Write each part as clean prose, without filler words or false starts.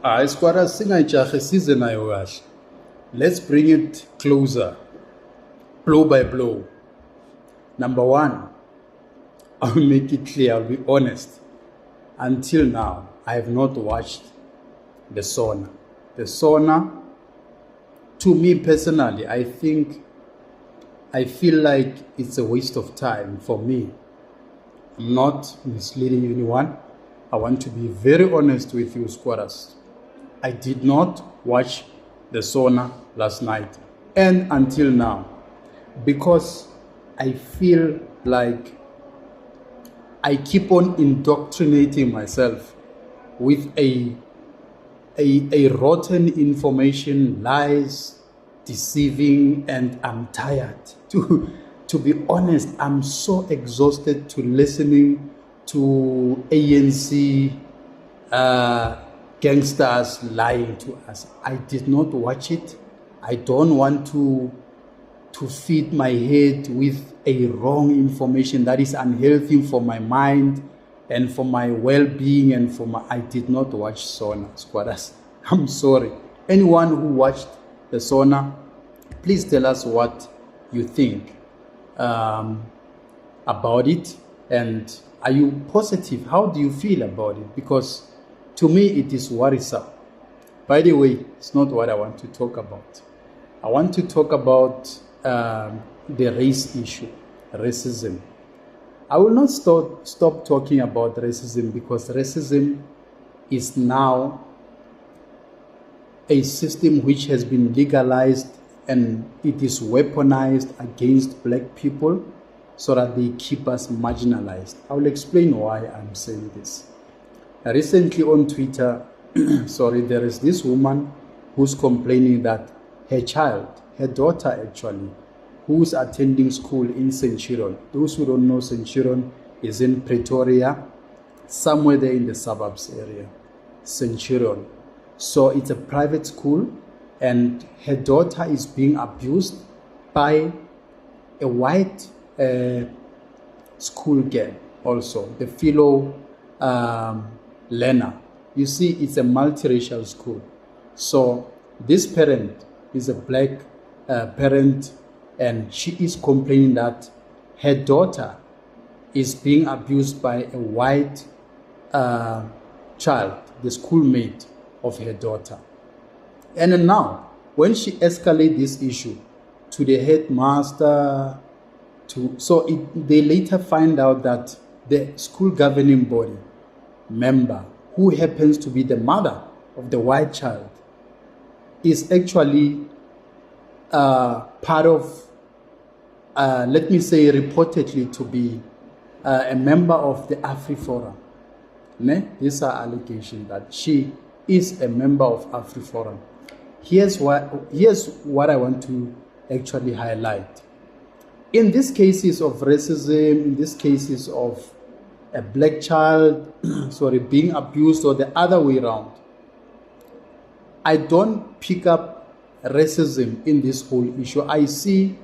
Isikwara singayijahi size nayo kahle. Let's bring it closer, blow by blow. Number one, I'll make it clear, I'll be honest. Until now, I have not watched the SONA. The SONA, to me personally, I feel like it's a waste of time for me. I'm not misleading anyone. I want to be very honest with you, squatters. I did not watch the SONA last night and until now because I feel like I keep on indoctrinating myself with a rotten information, lies, deceiving, and I'm tired. To be honest, I'm so exhausted to listening to ANC gangsters lying to us. I did not watch it. I don't want to feed my head with a wrong information that is unhealthy for my mind and for my well-being and for my... I did not watch SONA, squatters. I'm sorry. Anyone who watched the SONA, please tell us what you think about it, and are you positive? How do you feel about it? Because to me it is worrisome. By the way, it's not what I want to talk about. I want to talk about the race issue, racism. I will not stop talking about racism because racism is now a system which has been legalized and it is weaponized against black people so that they keep us marginalized. I will explain why I'm saying this. Recently on Twitter, there is this woman who's complaining that her daughter actually, who's attending school in Centurion. Those who don't know, Centurion is in Pretoria, somewhere there in the suburbs area, Centurion. So it's a private school and her daughter is being abused by a white school girl also, the fellow learner. You see, it's a multiracial school. So this parent is a black parent and she is complaining that her daughter is being abused by a white child, the schoolmate of her daughter. And now, when she escalates this issue to the headmaster, they later find out that the school governing body member, who happens to be the mother of the white child, is actually part of, let me say, reportedly to be a member of the AfriForum. These are allegations that she is a member of AfriForum. Here's what I want to actually highlight. In these cases of racism, in these cases of a black child being abused or the other way around, I don't pick up racism in this whole issue. I see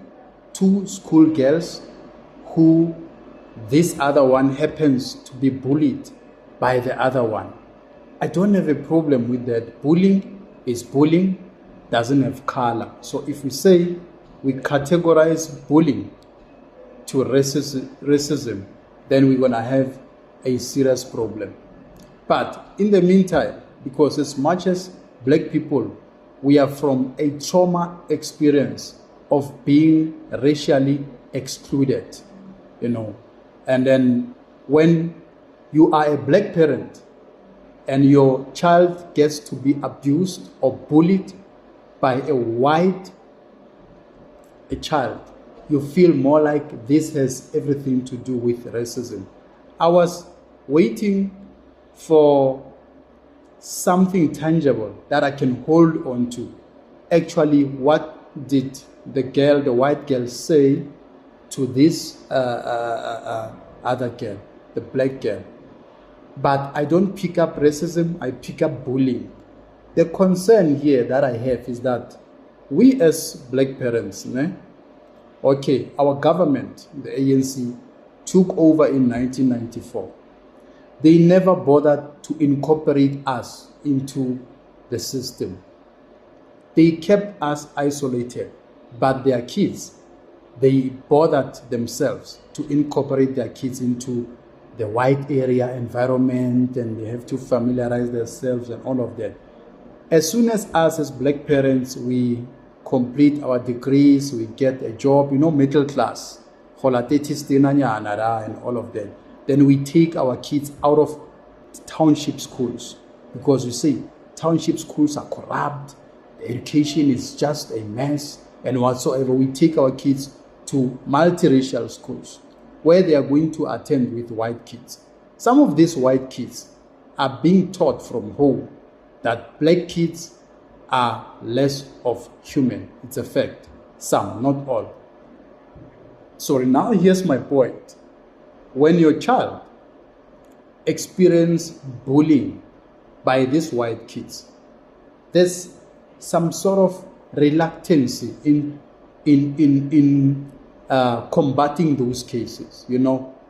two schoolgirls who this other one happens to be bullied by the other one. I don't have a problem with that. Bullying is bullying, doesn't have color. So if we say we categorize bullying to racism, then we're going to have a serious problem. But in the meantime, because as much as black people, we are from a trauma experience of being racially excluded, and then when you are a black parent and your child gets to be abused or bullied by a child, you feel more like this has everything to do with racism. I was waiting for something tangible that I can hold on to. Actually, what did the white girl say to this other girl, the black girl? But I don't pick up racism, I pick up bullying. The concern here that I have is that we as black parents, our government, the ANC, took over in 1994. They never bothered to incorporate us into the system. They kept us isolated, but their kids, they bothered themselves to incorporate their kids into the white area environment, and they have to familiarize themselves and all of that. As soon as us as black parents, we complete our degrees, we get a job, middle class, and all of that, then we take our kids out of township schools, because you see, township schools are corrupt, the education is just a mess, and whatsoever. We take our kids to multiracial schools where they are going to attend with white kids. Some of these white kids are being taught from home that black kids are less of human. It's a fact. Some, not all. So now here's my point. When your child experiences bullying by these white kids, there's some sort of reluctancy in combating those cases.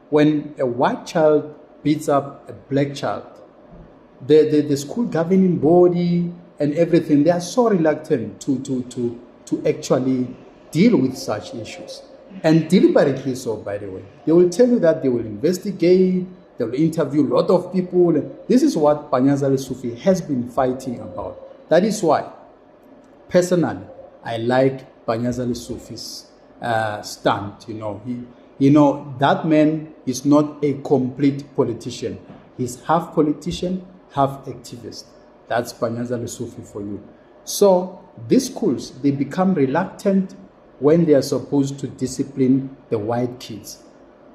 When a white child beats up a black child, the school governing body and everything, they are so reluctant to actually deal with such issues. And deliberately so, by the way. They will tell you that they will investigate, they will interview a lot of people. This is what Panyaza Lesufi has been fighting about. That is why, personally, I like Panyaza Lesufi's stand. That man is not a complete politician. He's half politician, half activist. That's Panyaza Lesufi for you. So these schools, they become reluctant when they are supposed to discipline the white kids.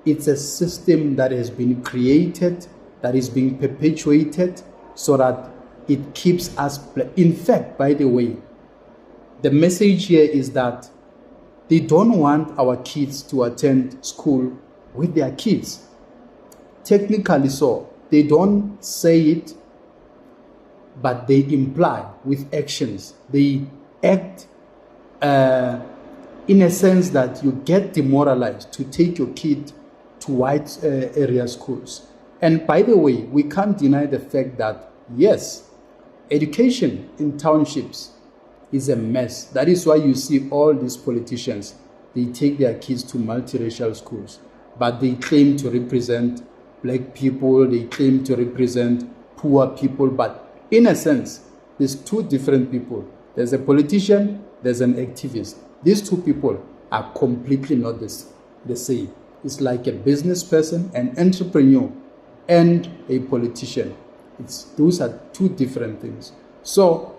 It's a system that has been created, that is being perpetuated, so that it keeps us. In fact, by the way, the message here is that they don't want our kids to attend school with their kids. Technically so. They don't say it, but they imply with actions. They act in a sense that you get demoralized to take your kid to white area schools. And by the way, we can't deny the fact that, yes, education in townships is a mess. That is why you see all these politicians, they take their kids to multiracial schools, but they claim to represent black people, they claim to represent poor people, but in a sense, there's two different people. There's a politician, there's an activist. These two people are completely not the same. It's like a business person, an entrepreneur, and a politician. Those are two different things. So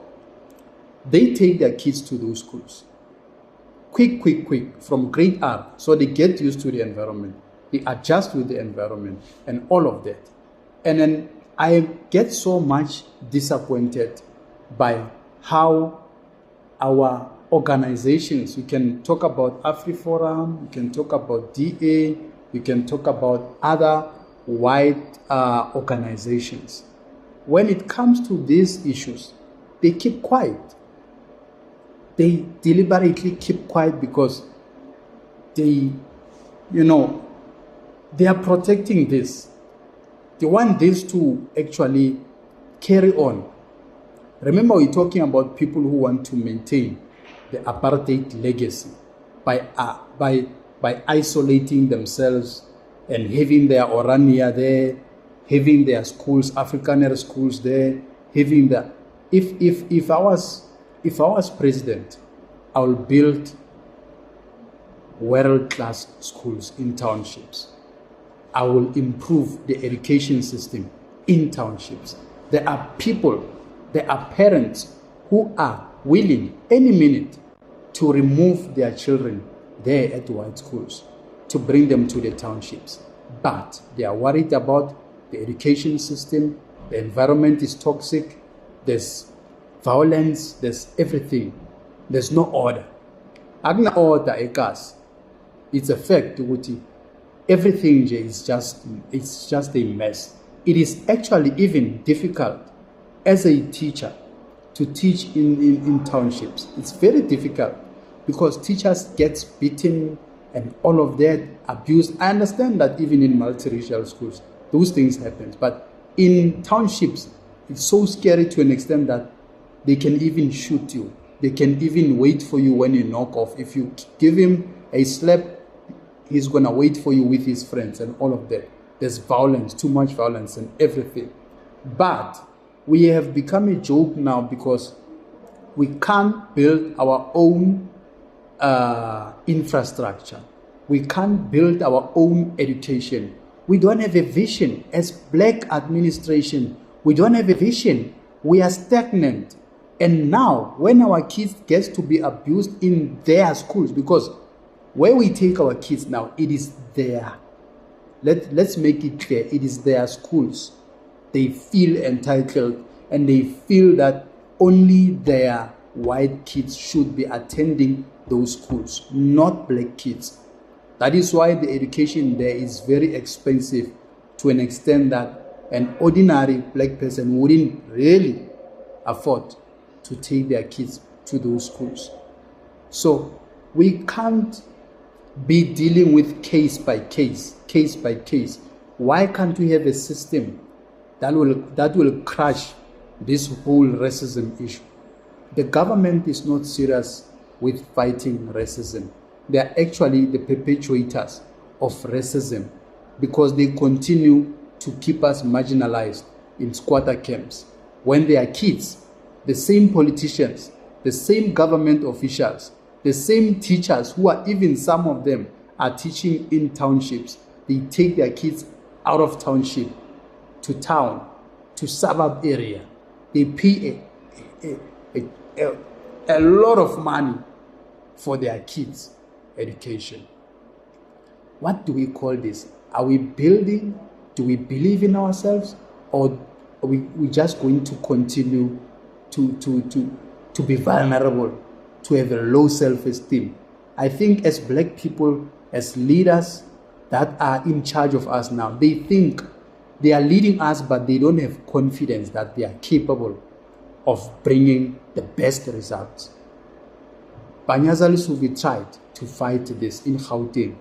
they take their kids to those schools. Quick, from grade R. So they get used to the environment. They adjust with the environment and all of that. And then I get so much disappointed by how our organizations, we can talk about AfriForum, we can talk about DA, we can talk about other white organizations. When it comes to these issues, they keep quiet. They deliberately keep quiet because they are protecting this. They want this to actually carry on. Remember, we're talking about people who want to maintain the apartheid legacy by isolating themselves and having their Orania there, having their schools, Afrikaner schools there, having the. If I was president, I will build world-class schools in townships. I will improve the education system in townships. There are people, there are parents who are willing any minute to remove their children there at white schools, to bring them to the townships. But they are worried about the education system, the environment is toxic, there's violence, there's everything. There's no order. Agna order ekas. It's a fact, Uti. Everything is just a mess. It is actually even difficult as a teacher to teach in townships. It's very difficult because teachers get beaten and all of that, abused. I understand that even in multiracial schools, those things happen. But in townships, it's so scary to an extent that They can even shoot you. They can even wait for you when you knock off. If you give him a slap, he's going to wait for you with his friends and all of that. There's violence, too much violence and everything. But we have become a joke now because we can't build our own infrastructure. We can't build our own education. We don't have a vision. As black administration, we don't have a vision. We are stagnant. And now, when our kids get to be abused in their schools, because where we take our kids now, it is their, let's make it clear, it is their schools. They feel entitled and they feel that only their white kids should be attending those schools, not black kids. That is why the education there is very expensive, to an extent that an ordinary black person wouldn't really afford to take their kids to those schools. So we can't be dealing with case by case. Why can't we have a system that will crush this whole racism issue? The government is not serious with fighting racism. They are actually the perpetuators of racism, because they continue to keep us marginalized in squatter camps. When they are kids, the same politicians, the same government officials, the same teachers, who are even some of them are teaching in townships, they take their kids out of township to town, to suburb area. They pay a lot of money for their kids' education. What do we call this? Are we building? Do we believe in ourselves? Or are we just going to continue to be vulnerable, to have a low self-esteem? I think as black people, as leaders that are in charge of us now, they think they are leading us, but they don't have confidence that they are capable of bringing the best results. Banyazali Suvi tried to fight this in Gauteng,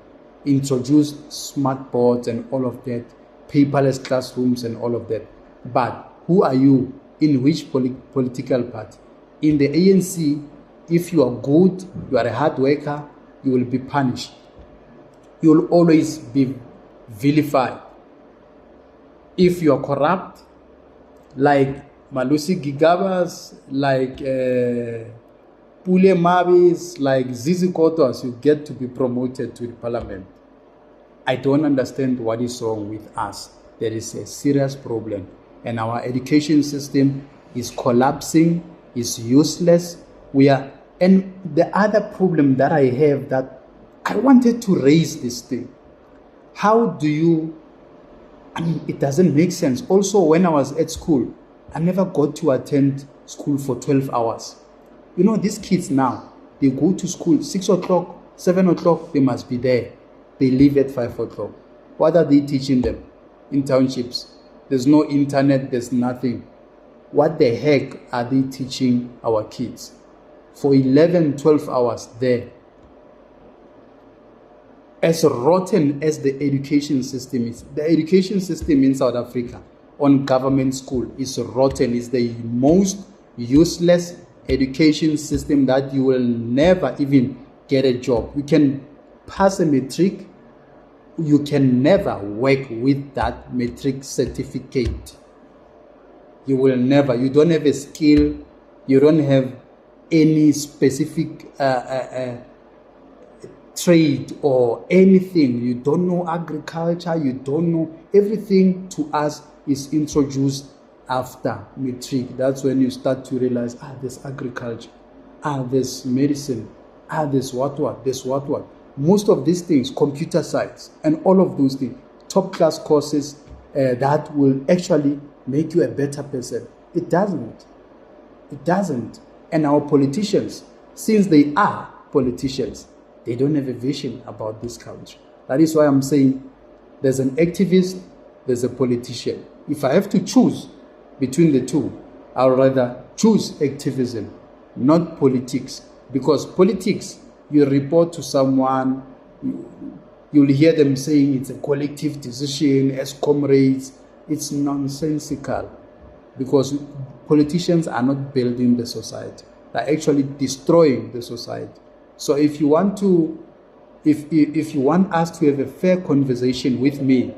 introduced smart boards and all of that, paperless classrooms and all of that. But who are you? In which political party? In the ANC, if you are good, you are a hard worker, you will be punished. You will always be vilified. If you are corrupt, like Malusi Gigabas, like Pule Mabis, like Zizi Kotos, you get to be promoted to the parliament. I don't understand what is wrong with us. There is a serious problem, and our education system is collapsing, is useless. And the other problem that I have, that I wanted to raise this thing. How do you, it doesn't make sense. Also, when I was at school, I never got to attend school for 12 hours. You know, these kids now, they go to school 6 o'clock, 7 o'clock, they must be there. They leave at 5 o'clock. What are they teaching them in townships? There's no internet, there's nothing. What the heck are they teaching our kids for 11, 12 hours there? As rotten as the education system is, the education system in South Africa on government school is rotten. It's the most useless education system that you will never even get a job. You can pass a matric, you can never work with that matric certificate. You will never. You don't have a skill. You don't have any specific trade or anything. You don't know agriculture. You don't know. Everything to us is introduced after matric. That's when you start to realize, there's agriculture, there's medicine, there's what, there's what. Most of these things, computer science, and all of those things, top class courses that will actually make you a better person. It doesn't. And our politicians, since they are politicians, they don't have a vision about this country. That is why I'm saying there's an activist, there's a politician. If I have to choose between the two, I'll rather choose activism, not politics. Because politics, you report to someone, you'll hear them saying it's a collective decision as comrades. It's nonsensical. because politicians are not building the society. They're actually destroying the society. So if you want us to have a fair conversation with me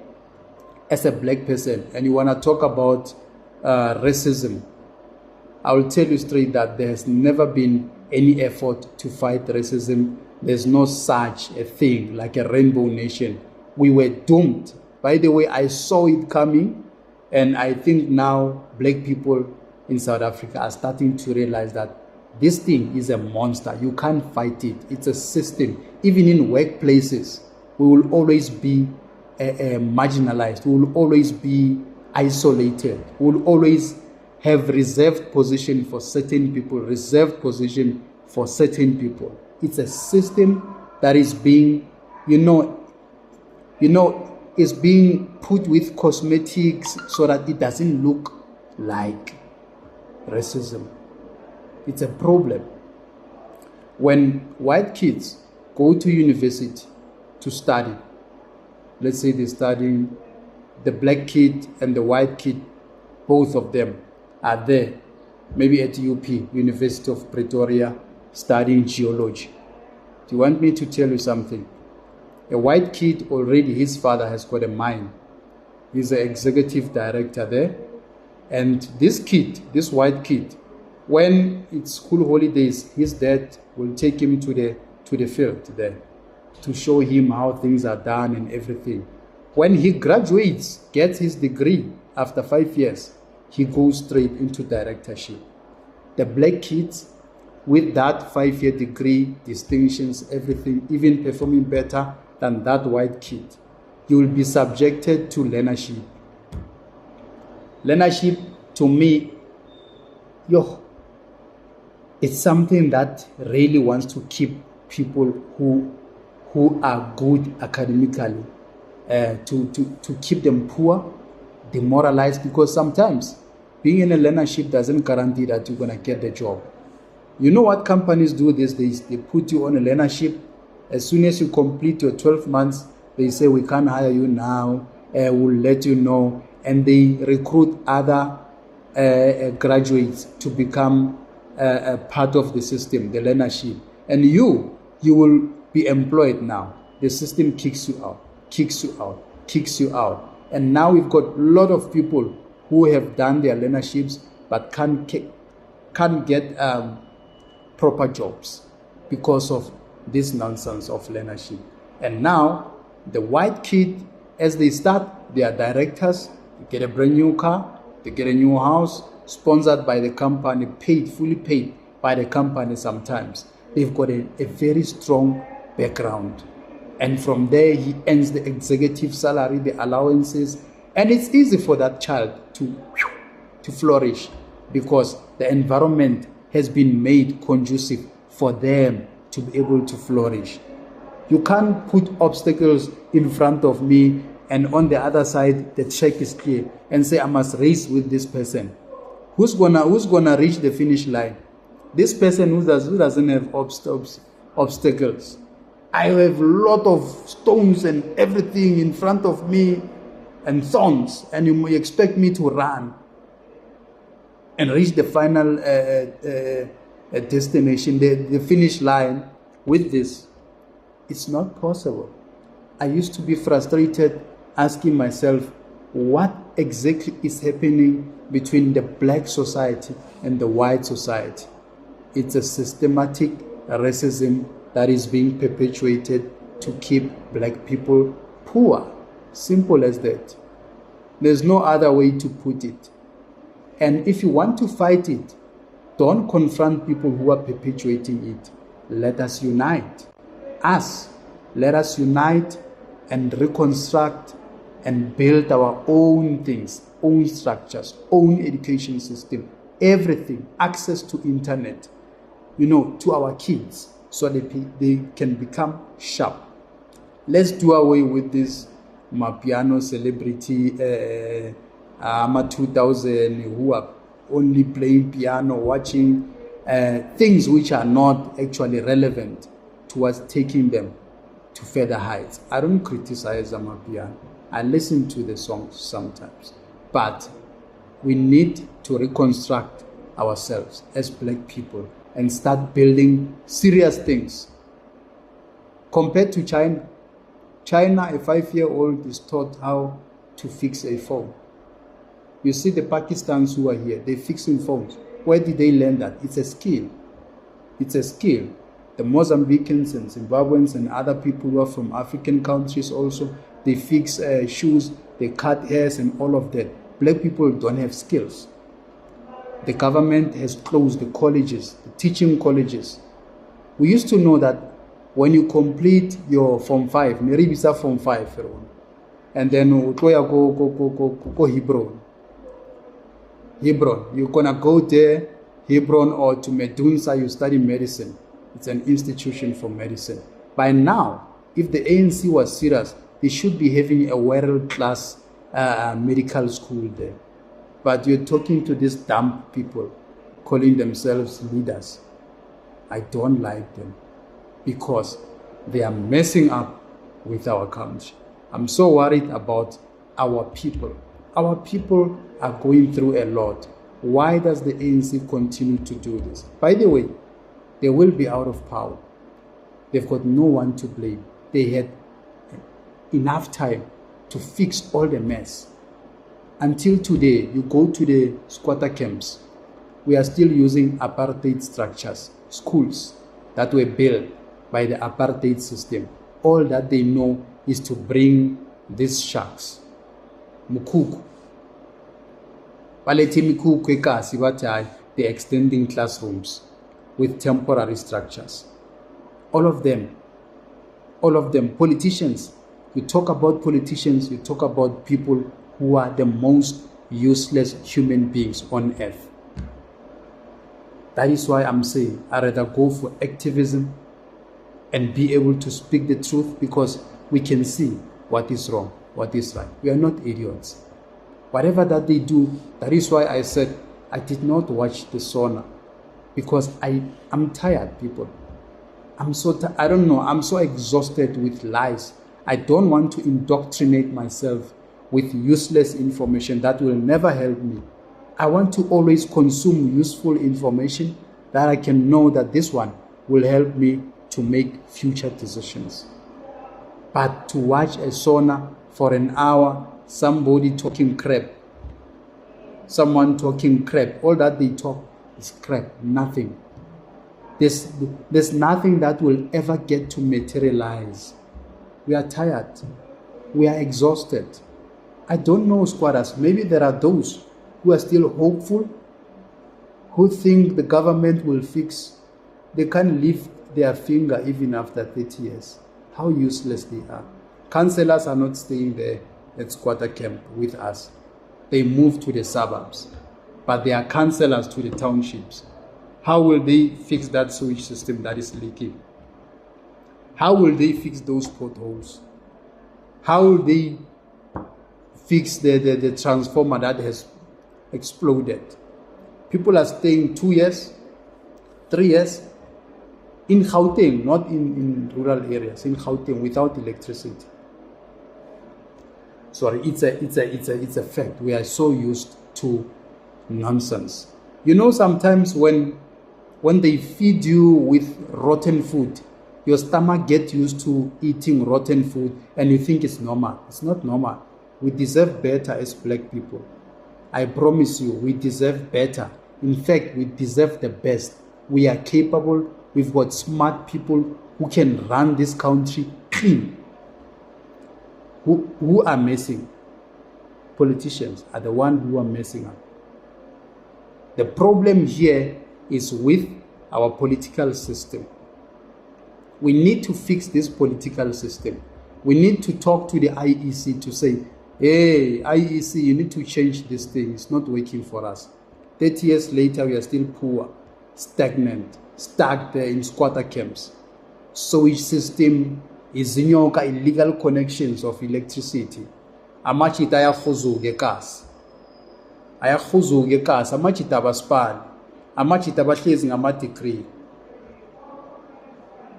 as a black person, and you want to talk about racism, I will tell you straight that there has never been any effort to fight racism. There's no such a thing like a rainbow nation. We were doomed. By the way, I saw it coming, and I think now black people in South Africa are starting to realize that this thing is a monster. You can't fight it. It's a system. Even in workplaces, we will always be marginalized. We will always be isolated. We will always have reserved position for certain people, reserved position for certain people. It's a system that is being, is being put with cosmetics so that it doesn't look like racism. It's a problem. When white kids go to university to study, let's say they're studying, the black kid and the white kid, both of them are there, maybe at UP, University of Pretoria, studying geology. Do you want me to tell you something? A white kid already, his father has got a mine. He's the executive director there. And this white kid, when it's school holidays, his dad will take him to the field there to show him how things are done and everything. When he graduates, gets his degree after 5 years, he goes straight into directorship. The black kids with that 5-year degree, distinctions, everything, even performing better than that white kid, you will be subjected to learnership. Learnership, to me, it's something that really wants to keep people who are good academically, to keep them poor, demoralized, because sometimes being in a learnership doesn't guarantee that you're going to get the job. You know what companies do these days? They put you on a learnership. As soon as you complete your 12 months, they say, we can't hire you now, we'll let you know. And they recruit other graduates to become a part of the system, the learnership. And you will be employed now. The system kicks you out. And now we've got a lot of people who have done their learnerships but can't get proper jobs because of this nonsense of learnership. And now the white kid, as they start, they are directors, they get a brand new car, they get a new house, sponsored by the company, fully paid by the company sometimes. They've got a very strong background. And from there, he earns the executive salary, the allowances, and it's easy for that child to flourish because the environment has been made conducive for them to be able to flourish. You can't put obstacles in front of me and on the other side the track is clear and say I must race with this person. Who's gonna reach the finish line? This person who doesn't have obstacles. I have a lot of stones and everything in front of me and thorns, and you may expect me to run and reach the final destination, the finish line with this. It's not possible. I used to be frustrated asking myself, what exactly is happening between the black society and the white society? It's a systematic racism that is being perpetuated to keep black people poor. Simple as that. There's no other way to put it. And if you want to fight it, don't confront people who are perpetuating it. Let us unite. Let us unite and reconstruct and build our own things, own structures, own education system, everything, access to internet, to our kids so they can become sharp. Let's do away with this Mapiano celebrity, 2000 who are only playing piano, watching things which are not actually relevant towards taking them to further heights. I don't criticize Amapiano. I listen to the songs sometimes. But We need to reconstruct ourselves as black people and start building serious things. Compared to China, a 5-year-old is taught how to fix a phone. You see the Pakistanis who are here, they're fixing phones. Where did they learn that? It's a skill. It's a skill. The Mozambicans and Zimbabweans and other people who are from African countries also, they fix shoes, they cut hairs and all of that. Black people don't have skills. The government has closed the colleges, the teaching colleges. We used to know that when you complete your Form 5, Neribisa Form 5, and then go Hebron. You're going to go there, Hebron, or to Medunsa, you study medicine. It's an institution for medicine. By now, if the ANC was serious, they should be having a world-class medical school there. But you're talking to these dumb people, calling themselves leaders. I don't like them because they are messing up with our country. I'm so worried about our people. Our people are going through a lot. Why does the ANC continue to do this? By the way, they will be out of power. They've got no one to blame. They had enough time to fix all the mess. Until today, you go to the squatter camps, we are still using apartheid structures, schools that were built by the apartheid system. All that they know is to bring these sharks. Mukuku. They're extending classrooms with temporary structures. All of them, politicians. You talk about politicians, you talk about people who are the most useless human beings on earth. That is why I'm saying I'd rather go for activism and be able to speak the truth, because we can see what is wrong, what is right. We are not idiots. Whatever that they do, that is why I said I did not watch the SONA, because I'm tired, people. I'm so exhausted with lies. I don't want to indoctrinate myself with useless information that will never help me. I want to always consume useful information that I can know that this one will help me to make future decisions. But to watch a SONA for an hour, somebody talking crap, someone talking crap, all that they talk is crap, nothing. There's nothing that will ever get to materialize. We are tired. We are exhausted. I don't know, squatters. Maybe there are those who are still hopeful, who think the government will fix. They can't lift their finger even after 30 years. How useless they are. Councillors are not staying there at squatter camp with us. They move to the suburbs, but they are councillors to the townships. How will they fix that sewage system that is leaking? How will they fix those potholes? How will they fix the transformer that has exploded? People are staying 2 years, 3 years in Gauteng, not in rural areas, in Gauteng without electricity. Sorry, it's a fact. We are so used to nonsense. You know, sometimes when they feed you with rotten food, your stomach gets used to eating rotten food and you think it's normal. It's not normal. We deserve better as black people. I promise you, we deserve better. In fact, we deserve the best. We are capable. We've got smart people who can run this country clean. Who are messing? Politicians are the ones who are messing up. The problem here is with our political system. We need to fix this political system. We need to talk to the IEC to say, hey, IEC, you need to change this thing. It's not working for us. 30 years later, we are still poor, stagnant, stuck there in squatter camps. Sewage system is illegal connections of electricity. Amachita ayakhuzuke gas. Ayakhuzuke gas. Amachita baspali. Amachita bahlezi ngama-degree.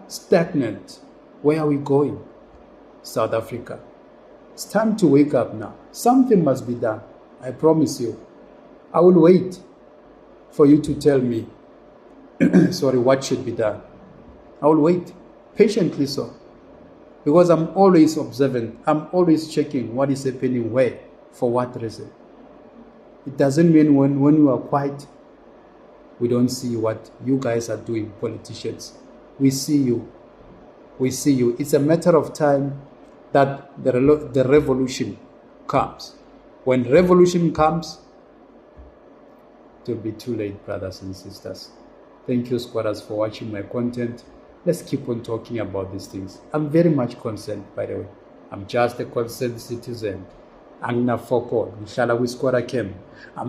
Stagnant. Where are we going? South Africa. It's time to wake up now. Something must be done. I promise you. I will wait for you to tell me, sorry, what should be done. I will wait patiently so, because I'm always observant. I'm always checking what is happening where, for what reason. It doesn't mean when you are quiet, we don't see what you guys are doing, politicians. We see you. We see you. It's a matter of time that the revolution comes. When revolution comes, it will be too late, brothers and sisters. Thank you, squatters, for watching my content. Let's keep on talking about these things. I'm very much concerned, by the way. I'm just a concerned citizen. I'm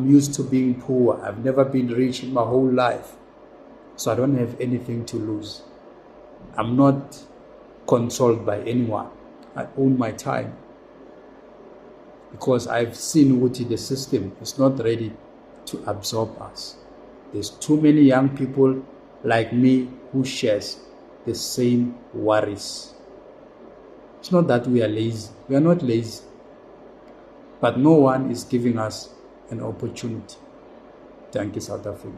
used to being poor. I've never been rich in my whole life. So I don't have anything to lose. I'm not controlled by anyone. I own my time. Because I've seen what the system is not ready to absorb us. There's too many young people like me who shares the same worries. It's not that we are lazy. We are not lazy. But no one is giving us an opportunity. Thank you, South Africa.